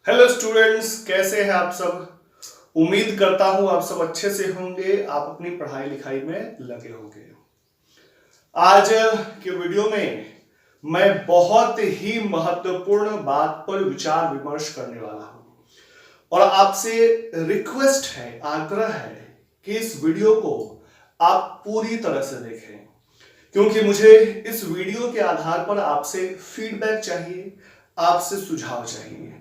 Hello students, कैसे हैं आप सब। उम्मीद करता हूं आप सब अच्छे से होंगे। आप अपनी पढ़ाई लिखाई में लगे होंगे। आज के वीडियो में मैं बहुत ही महत्वपूर्ण बात पर विचार विमर्श करने वाला हूं और आपसे रिक्वेस्ट है, आग्रह है कि इस वीडियो को आप पूरी तरह से देखें, क्योंकि मुझे इस वीडियो के आधार पर आपसे फीडबैक चाहिए, आपसे सुझाव चाहिए।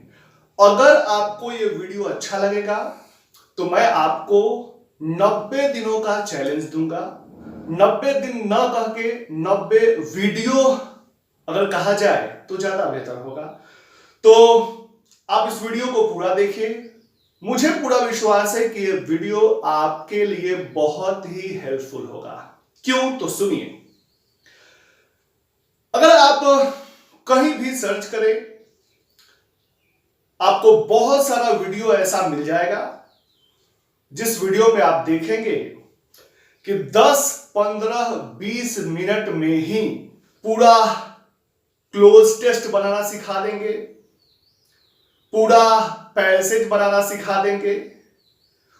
अगर आपको ये वीडियो अच्छा लगेगा तो मैं आपको 90 दिनों का चैलेंज दूंगा। 90 दिन न कह के 90 वीडियो अगर कहा जाए तो ज्यादा बेहतर होगा। तो आप इस वीडियो को पूरा देखिए। मुझे पूरा विश्वास है कि ये वीडियो आपके लिए बहुत ही हेल्पफुल होगा। क्यों, तो सुनिए। अगर आप कहीं भी सर्च करें, आपको बहुत सारा वीडियो ऐसा मिल जाएगा जिस वीडियो में आप देखेंगे कि 10, 15, 20 मिनट में ही पूरा क्लोज टेस्ट बनाना सिखा देंगे, पूरा पैसेज बनाना सिखा देंगे।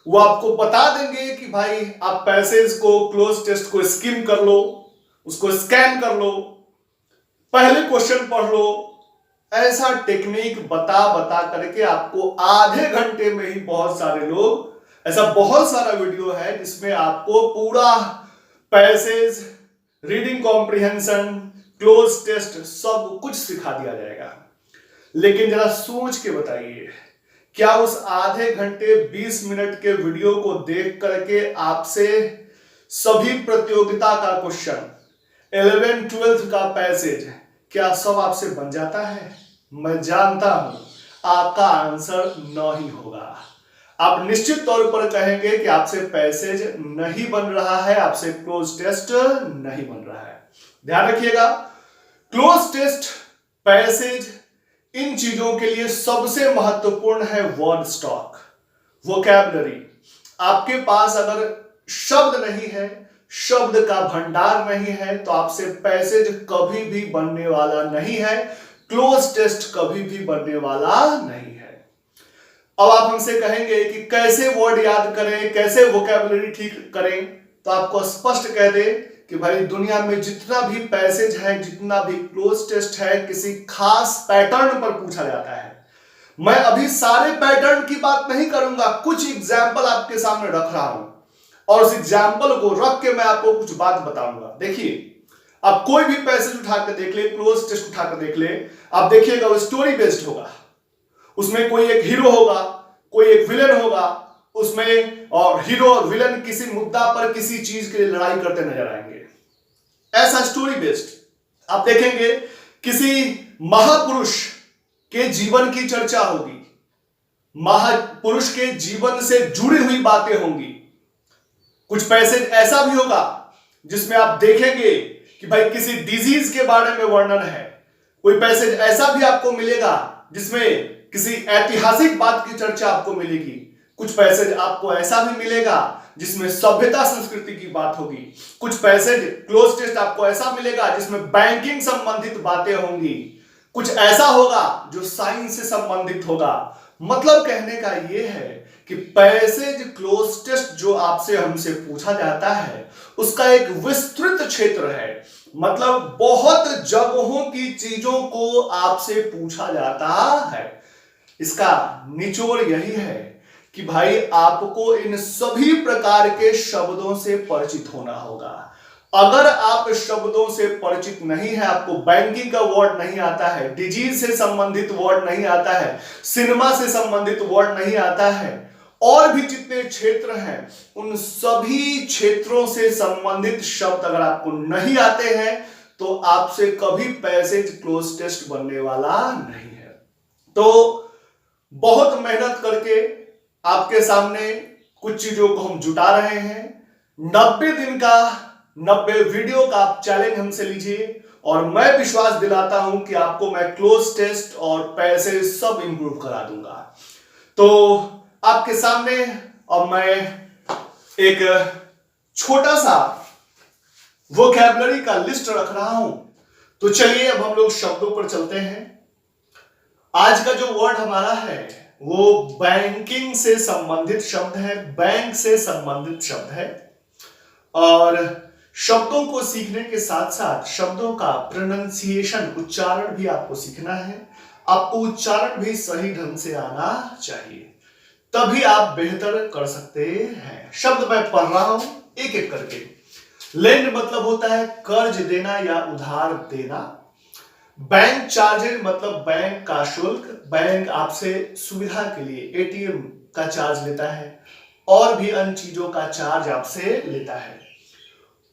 वो आपको बता देंगे कि भाई आप पैसेज को, क्लोज टेस्ट को स्किम कर लो, उसको स्कैन कर लो, पहले क्वेश्चन पढ़ लो। ऐसा टेक्निक बता बता करके आपको आधे घंटे में ही बहुत सारे लोग, ऐसा बहुत सारा वीडियो है जिसमें आपको पूरा passage, reading comprehension, cloze test सब कुछ सिखा दिया जाएगा। लेकिन जरा सोच के बताइए, क्या उस आधे घंटे 20 मिनट के वीडियो को देख करके आपसे सभी प्रतियोगिता का क्वेश्चन, 11, 12 का पैसेज, क्या सब आपसे बन जाता है? मैं जानता हूं आपका आंसर नहीं होगा। आप निश्चित तौर पर कहेंगे कि आपसे पैसेज नहीं बन रहा है, आपसे क्लोज टेस्ट नहीं बन रहा है। ध्यान रखिएगा, क्लोज टेस्ट, पैसेज, इन चीजों के लिए सबसे महत्वपूर्ण है वर्ड स्टॉक, वोकैबुलरी। आपके पास अगर शब्द नहीं है, शब्द का भंडार नहीं है, तो आपसे पैसेज कभी भी बनने वाला नहीं है, क्लोज टेस्ट कभी भी बनने वाला नहीं है। अब आप हमसे कहेंगे कि कैसे वर्ड याद करें, कैसे वोकैबुलरी ठीक करें, तो आपको स्पष्ट कह दे कि भाई दुनिया में जितना भी पैसेज है, जितना भी क्लोज टेस्ट है, किसी खास पैटर्न पर पूछा जाता है। मैं अभी सारे पैटर्न की बात नहीं करूंगा, कुछ एग्जाम्पल आपके सामने रख रहा हूं और उस एग्जाम्पल को रख के मैं आपको कुछ बात बताऊंगा। देखिए, आप कोई भी पैसेज उठा कर देख ले, क्लोज टेस्ट उठा कर देख ले, आप देखिएगा वो स्टोरी बेस्ड होगा। उसमें कोई एक हीरो होगा, कोई एक विलन होगा उसमें, और हीरो और विलन किसी मुद्दा पर, किसी चीज के लिए लड़ाई करते नजर आएंगे। ऐसा स्टोरी बेस्ड आप देखेंगे। किसी महापुरुष के जीवन की चर्चा होगी, महापुरुष के जीवन से जुड़ी हुई बातें होंगी। कुछ पैसेज ऐसा भी होगा जिसमें आप देखेंगे कि भाई किसी डिजीज के बारे में वर्णन है। कोई पैसेज ऐसा भी आपको मिलेगा जिसमें किसी ऐतिहासिक बात की चर्चा आपको मिलेगी। कुछ पैसेज आपको ऐसा भी मिलेगा जिसमें सभ्यता संस्कृति की बात होगी। कुछ पैसेज, क्लोज टेस्ट आपको ऐसा मिलेगा जिसमें बैंकिंग संबंधित बातें होंगी। कुछ ऐसा होगा जो साइंस से संबंधित होगा। मतलब कहने का यह है कि पैसेज, क्लोज टेस्ट जो आपसे हमसे पूछा जाता है उसका एक विस्तृत क्षेत्र है। मतलब बहुत जगहों की चीजों को आपसे पूछा जाता है। इसका निचोड़ यही है कि भाई आपको इन सभी प्रकार के शब्दों से परिचित होना होगा। अगर आप शब्दों से परिचित नहीं है, आपको बैंकिंग का वर्ड नहीं आता है, डिजीज से संबंधित वर्ड नहीं आता है, सिनेमा से संबंधित वर्ड नहीं आता है, और भी जितने क्षेत्र हैं उन सभी क्षेत्रों से संबंधित शब्द अगर आपको नहीं आते हैं तो आपसे कभी पैसेज, क्लोज टेस्ट बनने वाला नहीं है। तो बहुत मेहनत करके आपके सामने कुछ चीजों को हम जुटा रहे हैं। 90 दिन का, 90 वीडियो का आप चैलेंज हमसे लीजिए और मैं विश्वास दिलाता हूं कि आपको मैं क्लोज टेस्ट और पैसेज सब इंप्रूव करा दूंगा। तो आपके सामने अब मैं एक छोटा सा वोकैबुलरी का लिस्ट रख रहा हूं। तो चलिए अब हम लोग शब्दों पर चलते हैं। आज का जो वर्ड हमारा है वो बैंकिंग से संबंधित शब्द है, बैंक से संबंधित शब्द है। और शब्दों को सीखने के साथ साथ शब्दों का प्रोनाउंसिएशन, उच्चारण भी आपको सीखना है। आपको उच्चारण भी सही ढंग से आना चाहिए, तभी आप बेहतर कर सकते हैं। शब्द मैं पढ़ रहा हूं एक एक करके। लेंड मतलब होता है कर्ज देना या उधार देना। बैंक चार्जेज मतलब बैंक का शुल्क, बैंक आपसे सुविधा के लिए एटीएम का चार्ज लेता है और भी अन्य चीजों का चार्ज आपसे लेता है।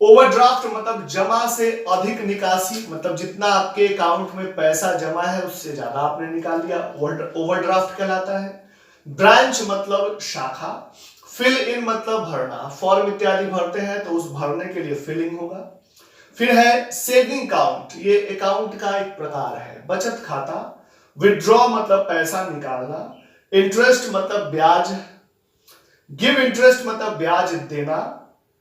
ओवरड्राफ्ट मतलब जमा से अधिक निकासी, मतलब जितना आपके अकाउंट में पैसा जमा है उससे ज्यादा आपने निकाल लिया, ओवरड्राफ्ट कहलाता है। ब्रांच मतलब शाखा। फिल इन मतलब भरना, फॉर्म इत्यादि भरते हैं तो उस भरने के लिए फिलिंग होगा। फिर है सेविंग अकाउंट, ये अकाउंट का एक प्रकार है, बचत खाता। विड्रॉ मतलब पैसा निकालना। इंटरेस्ट मतलब ब्याज। गिव इंटरेस्ट मतलब ब्याज देना।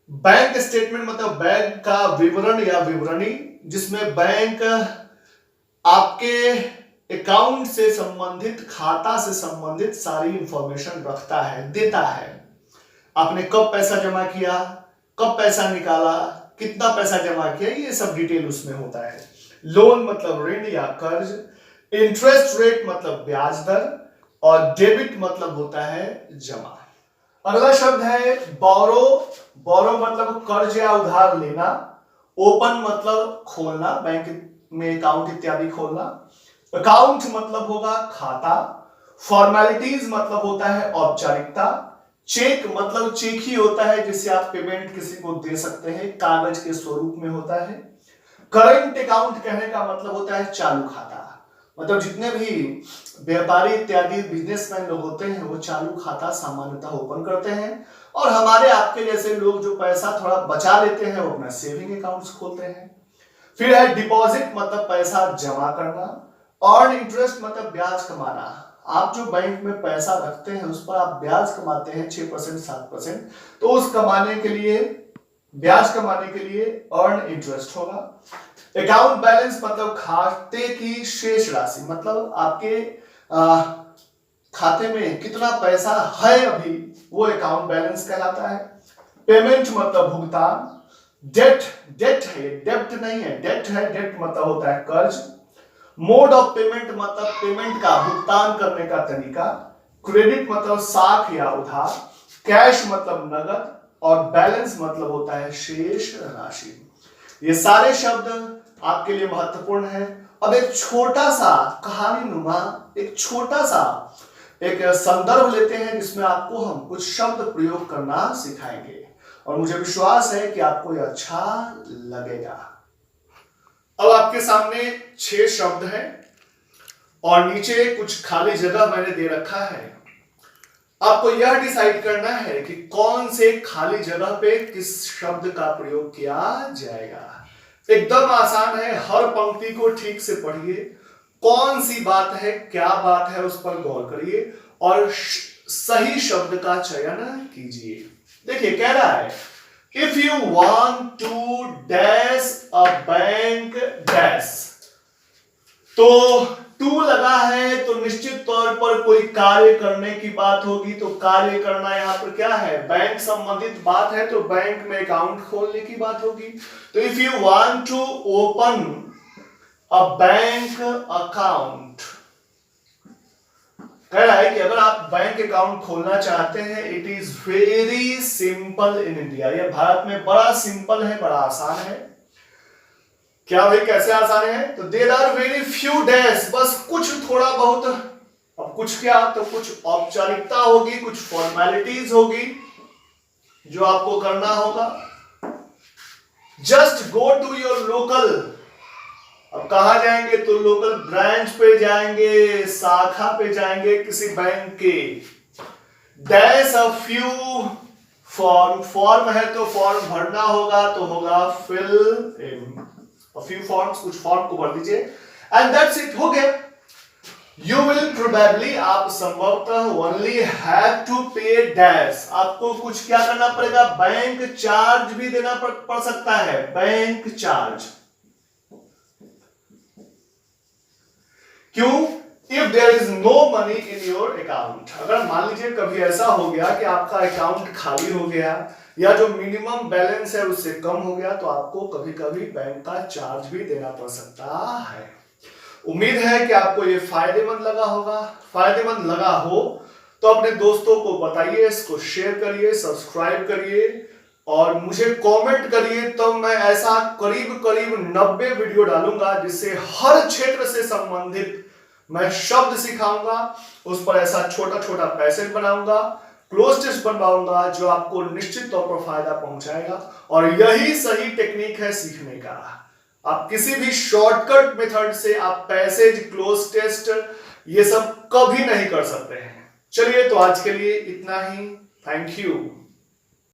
बैंक स्टेटमेंट मतलब बैंक का विवरण या विवरणी, जिसमें बैंक आपके अकाउंट से संबंधित, खाता से संबंधित सारी इंफॉर्मेशन रखता है, देता है। आपने कब पैसा जमा किया, कब पैसा निकाला, कितना पैसा जमा किया, ये सब डिटेल उसमें होता है। लोन मतलब ऋण या कर्ज। इंटरेस्ट रेट मतलब ब्याज दर। और डेबिट मतलब होता है जमा। अगला शब्द है बोरो। बोरो मतलब कर्ज या उधार लेना। ओपन मतलब खोलना, बैंक में अकाउंट इत्यादि खोलना। अकाउंट मतलब होगा खाता। फॉर्मेलिटीज मतलब होता है औपचारिकता। चेक मतलब चेक ही होता है जिससे आप पेमेंट किसी को दे सकते हैं, कागज के स्वरूप में होता है। करंट अकाउंट कहने का मतलब होता है चालू खाता, मतलब जितने भी व्यापारी इत्यादि बिजनेसमैन लोग होते हैं वो चालू खाता सामान्यतः ओपन करते हैं। और हमारे आपके जैसे लोग जो पैसा थोड़ा बचा लेते हैं वो अपना सेविंग अकाउंट्स खोलते हैं। फिर है डिपॉजिट मतलब पैसा जमा करना। अर्न इंटरेस्ट मतलब ब्याज कमाना। आप जो बैंक में पैसा रखते हैं उस पर आप ब्याज कमाते हैं 6% 7%, तो उस कमाने के लिए, ब्याज कमाने के लिए अर्न इंटरेस्ट होगा। अकाउंट बैलेंस मतलब खाते की शेष राशि, मतलब आपके खाते में कितना पैसा है अभी, वो अकाउंट बैलेंस कहलाता है। पेमेंट मतलब भुगतान। डेट, डेट है, डेब्ट नहीं है, डेट है, डेट मतलब होता है कर्ज। मोड ऑफ पेमेंट मतलब पेमेंट का, भुगतान करने का तरीका। क्रेडिट मतलब साख या उधार। कैश मतलब नगद। और बैलेंस मतलब होता है शेष राशि। ये सारे शब्द आपके लिए महत्वपूर्ण है। अब एक छोटा सा कहानी नुमा, एक छोटा सा एक संदर्भ लेते हैं जिसमें आपको हम कुछ शब्द प्रयोग करना सिखाएंगे और मुझे विश्वास है कि आपको यह अच्छा लगेगा। अब आपके सामने 6 शब्द हैं और नीचे कुछ खाली जगह मैंने दे रखा है। आपको यह डिसाइड करना है कि कौन से खाली जगह पे किस शब्द का प्रयोग किया जाएगा। एकदम आसान है, हर पंक्ति को ठीक से पढ़िए, कौन सी बात है, क्या बात है, उस पर गौर करिए और सही शब्द का चयन कीजिए। देखिए कह रहा है if you want to dash a bank dash, तो टू लगा है तो निश्चित तौर पर कोई कार्य करने की बात होगी। तो कार्य करना यहां पर क्या है, बैंक संबंधित बात है, तो बैंक में अकाउंट खोलने की बात होगी। तो if you want to open a bank account, कह रहा है कि अगर आप बैंक अकाउंट खोलना चाहते हैं, it is very simple in India, यह भारत में बड़ा सिंपल है, बड़ा आसान है। क्या भाई कैसे आसान है, तो there are very few days, बस कुछ थोड़ा बहुत, अब कुछ क्या, तो कुछ औपचारिकता होगी, कुछ फॉर्मेलिटीज होगी जो आपको करना होगा। Just go to your local, अब कहां जाएंगे, तो लोकल ब्रांच पे जाएंगे, शाखा पे जाएंगे किसी बैंक के। Dash a few form, form है तो फॉर्म भरना होगा, तो होगा fill in a few forms, कुछ फॉर्म को भर दीजिए and that's it, हो गया। You will probably, आप संभवतः only have to pay dash, आपको कुछ क्या करना पड़ेगा, बैंक चार्ज भी देना पड़ सकता है, बैंक चार्ज। क्यों, if there is no money in your account, अगर मान लीजिए कभी ऐसा हो गया कि आपका अकाउंट खाली हो गया या जो मिनिमम बैलेंस है उससे कम हो गया, तो आपको कभी कभी बैंक का चार्ज भी देना पड़ सकता है। उम्मीद है कि आपको ये फायदेमंद लगा होगा। फायदेमंद लगा हो तो अपने दोस्तों को बताइए, इसको शेयर करिए, सब्सक्राइब करिए और मुझे कमेंट करिए। तो मैं ऐसा करीब करीब 90 वीडियो डालूंगा जिससे हर क्षेत्र से संबंधित मैं शब्द सिखाऊंगा, उस पर ऐसा छोटा छोटा पैसेज बनाऊंगा, क्लोज टेस्ट बनवाऊंगा जो आपको निश्चित तौर पर फायदा पहुंचाएगा। और यही सही टेक्निक है सीखने का। आप किसी भी शॉर्टकट मेथड से आप पैसेज, क्लोज टेस्ट ये सब कभी नहीं कर सकते हैं। चलिए, तो आज के लिए इतना ही। Thank you.